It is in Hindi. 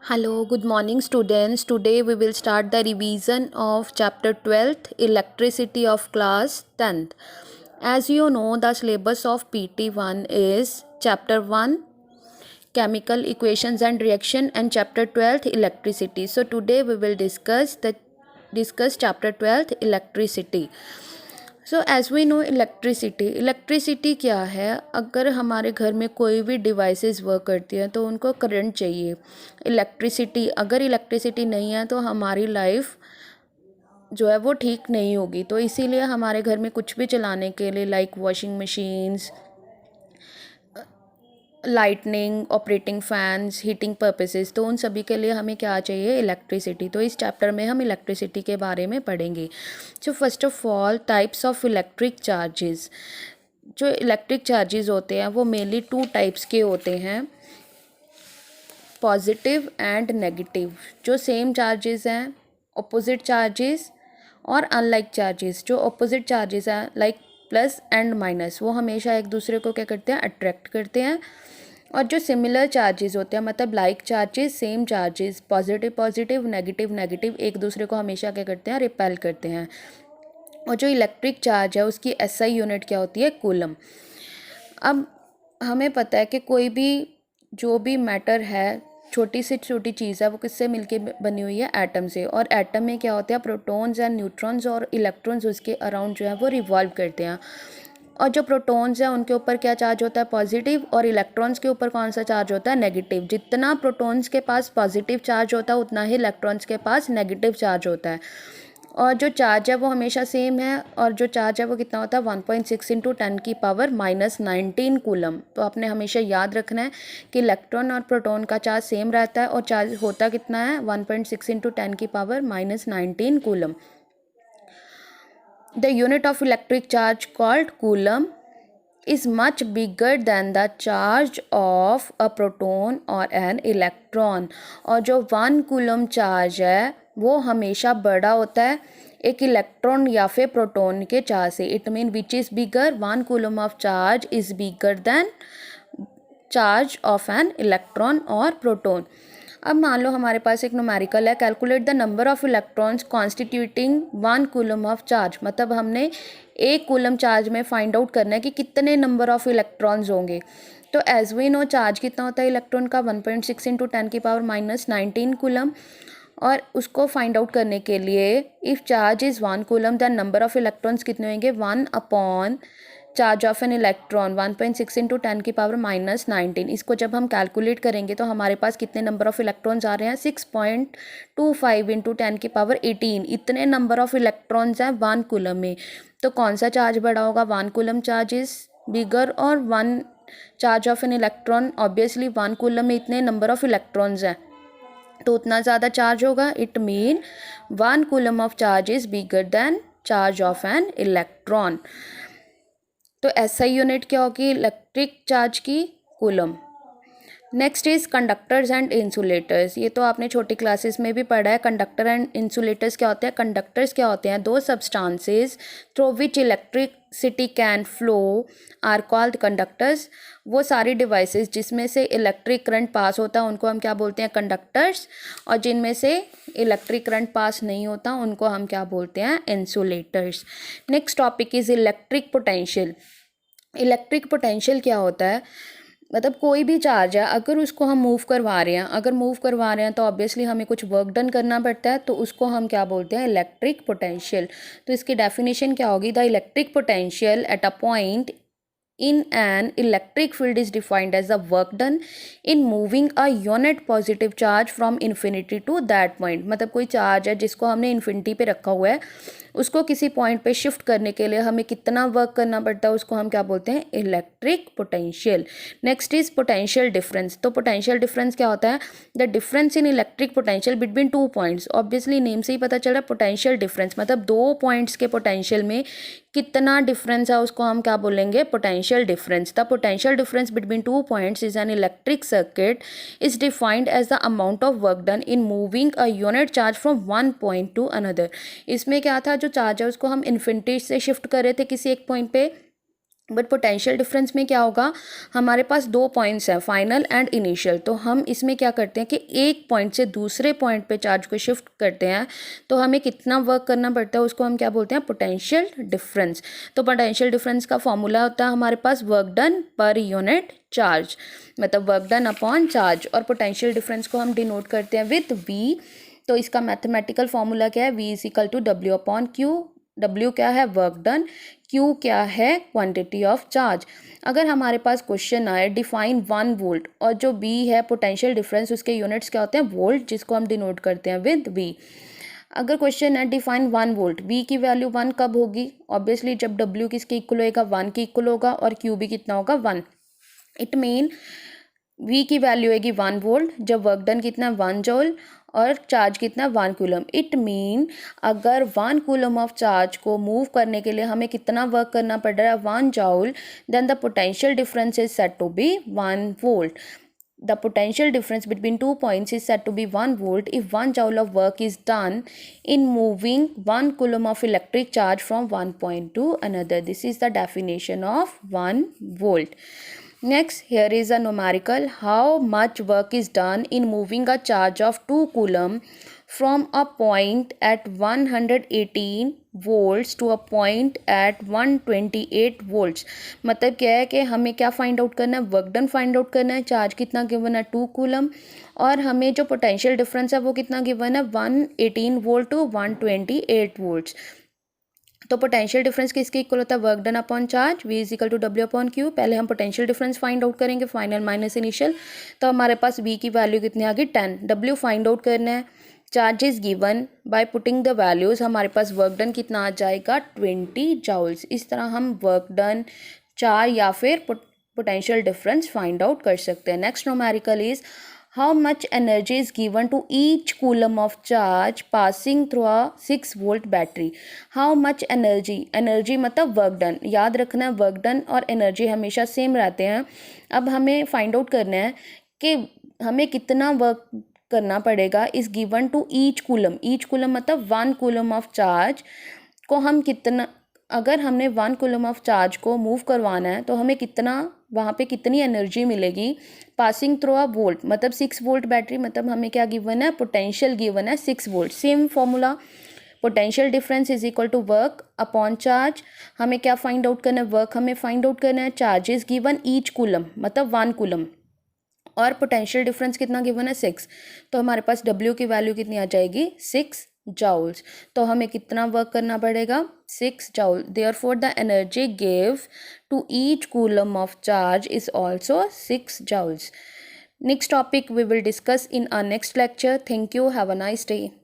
Hello, good morning students. Today we will start the revision of chapter 12th Electricity of class 10th. As you know, the syllabus of PT1 is chapter 1 Chemical Equations and Reaction and chapter 12th Electricity. So today we will discuss chapter 12th Electricity. So as we know electricity क्या है। अगर हमारे घर में कोई भी डिवाइसेस वर्क करती हैं तो उनको करंट चाहिए। अगर इलेक्ट्रिसिटी नहीं है तो हमारी लाइफ जो है वो ठीक नहीं होगी। तो इसीलिए हमारे घर में कुछ भी चलाने के लिए like washing machines, lightning, operating fans, heating purposes, तो उन सभी के लिए हमें क्या चाहिए, इलेक्ट्रिसिटी। तो इस चैप्टर में हम इलेक्ट्रिसिटी के बारे में पढ़ेंगे। So first of all, types of electric charges. जो इलेक्ट्रिक चार्जेस होते हैं वो मेनली टू टाइप्स के होते हैं, पॉजिटिव एंड नेगेटिव। जो सेम चार्जेस हैं, ऑपोजिट चार्जेस, और अनलाइक चार्जेस। जो ऑपोजिट चार्जेस हैं लाइक प्लस एंड माइनस, वो हमेशा एक दूसरे को क्या करते हैं, अट्रैक्ट करते हैं। और जो सिमिलर चार्जेस होते हैं, मतलब like charges, same charges, positive positive, negative negative, एक दूसरे को हमेशा क्या करते हैं, रिपेल करते हैं। और जो इलेक्ट्रिक चार्ज है उसकी एसआई यूनिट क्या होती है, कूलम। अब हमें पता है कि कोई भी जो भी मैटर है, छोटी से छोटी चीज़ है, वो किससे मिलके बनी हुई है, एटम से। और एटम में क्या होता है, प्रोटॉन्स एंड न्यूट्रॉन्स और इलेक्ट्रॉन्स उसके अराउंड जो है वो रिवॉल्व करते हैं। और जो प्रोटॉन्स हैं उनके ऊपर क्या चार्ज होता है, पॉजिटिव, और इलेक्ट्रॉन्स के ऊपर कौन सा चार्ज होता है, नेगेटिव। जितना प्रोटॉन्स के पास पॉजिटिव चार्ज होता है उतना ही इलेक्ट्रॉन्स के पास नेगेटिव चार्ज होता है। और जो चार्ज है वो हमेशा सेम है, और जो चार्ज है वो कितना होता है, 1.6 इंटू 10⁻⁻19 कूलम। तो आपने हमेशा याद रखना है कि इलेक्ट्रॉन और प्रोटॉन का चार्ज सेम रहता है, और चार्ज होता कितना है, 1.6 into 10⁻⁻19 coulomb. The unit of electric charge called coulomb is much bigger than the charge of a proton or an electron। और जो 1 कूलम चार्ज है वो हमेशा बड़ा होता है एक इलेक्ट्रॉन या फिर प्रोटॉन के चार्ज से। It mean which is bigger, 1 coulomb of charge is bigger than charge of an electron और प्रोटॉन। अब मान लो हमारे पास एक न्यूमेरिकल है, calculate the number of electrons constituting 1 coulomb of charge. मतलब हमने 1 कूलम चार्ज में फाइंड आउट करना है कि कितने नंबर ऑफ इलेक्ट्रॉन्स होंगे। तो एज वी नो, चार्ज कितना होता है इलेक्ट्रॉन का, 1.6 इंटू 10⁻⁻19 कूलम। और उसको फाइंड आउट करने के लिए if charge is 1 coulomb then number of electrons कितने होंगे, 1 upon charge of an electron 1.6 into 10⁻⁻19। इसको जब हम कैलकुलेट करेंगे तो हमारे पास कितने नंबर ऑफ इलेक्ट्रॉन्स आ रहे हैं, 6.25 इंटू 10⁻18। इतने नंबर ऑफ इलेक्ट्रॉन्स हैं 1 कूलम में। तो कौन सा चार्ज बड़ा होगा, 1 कूलम चार्ज इज बिगर, और 1 charge of an electron, obviously 1 coulomb में इतने नंबर ऑफ इलेक्ट्रॉन्स हैं तो उतना ज़्यादा चार्ज होगा। It mean 1 coulomb of charge is bigger than charge of an electron. तो एसआई यूनिट क्या होगी इलेक्ट्रिक चार्ज की, coulomb. Next is conductors and insulators. ये तो आपने छोटी क्लासेस में भी पढ़ा है। कंडक्टर एंड इंसुलेटर्स क्या होते हैं, कंडक्टर्स क्या होते हैं, दो substances through which electricity can flow are called conductors. वो सारी डिवाइसेस जिसमें से इलेक्ट्रिक करंट पास होता है उनको हम क्या बोलते हैं, कंडक्टर्स। और जिनमें से इलेक्ट्रिक करंट पास नहीं होता उनको हम क्या बोलते हैं, insulators. Next topic is electric potential. Electric potential क्या होता है, मतलब कोई भी चार्ज है अगर उसको हम मूव करवा रहे हैं तो ऑब्वियसली हमें कुछ वर्क डन करना पड़ता है, तो उसको हम क्या बोलते हैं, इलेक्ट्रिक पोटेंशियल। तो इसकी डेफिनेशन क्या होगी, the electric potential at a point in an electric field is defined as the work done in moving a unit positive charge from infinity to that point। मतलब कोई चार्ज है जिसको हमने इन्फिनिटी पे रखा हुआ है, उसको किसी पॉइंट पे शिफ्ट करने के लिए हमें कितना वर्क करना पड़ता है, उसको हम क्या बोलते हैं, electric potential. Next is potential difference. तो पोटेंशियल डिफरेंस क्या होता है, the difference in electric potential between 2 points. Obviously name से ही पता चल रहा है, पोटेंशियल डिफरेंस मतलब 2 पॉइंट्स के पोटेंशियल में कितना डिफरेंस है उसको हम क्या बोलेंगे, potential difference. The potential difference between 2 points is an electric circuit is defined as the amount of work done in moving a unit charge from one point to another. इसमें क्या था, जो चार्ज है उसको हम इन्फिनिटी से शिफ्ट कर रहे थे किसी एक पॉइंट पे, बट पोटेंशियल डिफरेंस में क्या होगा, हमारे पास दो पॉइंट्स हैं, फाइनल एंड इनिशियल। तो हम इसमें क्या करते हैं कि एक पॉइंट से दूसरे पॉइंट पे चार्ज को शिफ्ट करते हैं, तो हमें कितना वर्क करना पड़ता है उसको हम क्या बोलते हैं, पोटेंशियल डिफरेंस। तो पोटेंशियल डिफरेंस का फॉर्मूला होता है हमारे पास work done per unit charge, मतलब वर्क डन अपॉन चार्ज। और पोटेंशियल डिफरेंस को हम डिनोट करते हैं विथ वी। तो इसका मैथमेटिकल फॉर्मूला क्या है, V is equal to W upon Q. W क्या है, वर्क डन, Q क्या है, क्वांटिटी ऑफ चार्ज। अगर हमारे पास क्वेश्चन आए डिफाइन 1 वोल्ट और जो B है पोटेंशियल डिफरेंस, उसके यूनिट्स क्या होते हैं, वोल्ट, जिसको हम डिनोट करते हैं विद V। अगर क्वेश्चन है डिफाइन 1 वोल्ट, B की वैल्यू 1 कब होगी, ऑब्वियसली जब W किसके इक्वल होगा, 1 के इक्वल होगा, और Q भी कितना होगा, 1। इट मीन V की वैल्यू होगी 1 वोल्ट जब वर्क डन कितना है 1 जूल और चार्ज कितना 1 कूलम। इट मीन अगर 1 कूलम ऑफ चार्ज को मूव करने के लिए हमें कितना वर्क करना पड़ रहा है, 1 joule, then the potential difference is said to be 1 volt. The potential difference between 2 points is said to be 1 volt if 1 joule of work is done in moving 1 coulomb of electric charge from one point to another. This is the definition of 1 volt. Next, here is a numerical. How much work is done in moving a charge of 2 coulomb from a point at 118 volts to a point at 128 volts। मतलब क्या है कि हमें क्या फाइंड आउट करना है, वर्क डन फाइंड आउट करना है। चार्ज कितना गिवन है, 2 कूलम, और हमें जो पोटेंशियल डिफरेंस है वो कितना गिवन है, 118 वोल्ट टू 128 वोल्ट्स। तो पोटेंशियल डिफरेंस किसके इक्वल होता है, work done upon charge, V is equal to W upon Q. पहले हम पोटेंशियल डिफरेंस फाइंड आउट करेंगे, फाइनल माइनस इनिशियल। तो हमारे पास V की वैल्यू कितनी आ गई, 10। W फाइंड आउट करना है, charge is given, by putting the values हमारे पास वर्क डन कितना आ जाएगा, 20 जूल्स। इस तरह हम वर्क डन, चार्ज या फिर पोटेंशियल डिफरेंस फाइंड आउट कर सकते हैं। Next numerical is how much energy is given to each coulomb of charge passing through a 6 volt battery। how much energy मतलब वर्क डन, याद रखना है वर्क डन और एनर्जी हमेशा सेम रहते हैं। अब हमें फाइंड आउट करना है कि हमें कितना वर्क करना पड़ेगा इस गिवन टू ईच कूलम मतलब 1 कूलम ऑफ चार्ज को हम कितना, अगर हमने 1 कूलम ऑफ चार्ज को मूव करवाना है तो हमें कितना, वहाँ पे कितनी एनर्जी मिलेगी पासिंग थ्रू अ वोल्ट, मतलब 6 वोल्ट बैटरी, मतलब हमें क्या गिवन है, पोटेंशियल गिवन है 6 volt. Same formula, potential difference is equal to work upon charge. हमें क्या फाइंड आउट करना है, वर्क हमें फाइंड आउट करना है, चार्जेस गिवन ईच कूलम मतलब 1 कूलम, और पोटेंशियल डिफरेंस कितना गिवन है, 6। तो हमारे पास W की वैल्यू कितनी आ जाएगी, 6 जूल्स। तो हमें कितना वर्क करना पड़ेगा, 6 joule. Therefore the energy give to each coulomb of charge is also 6 joules. Next topic we will discuss in our next lecture. Thank you. Have a nice day.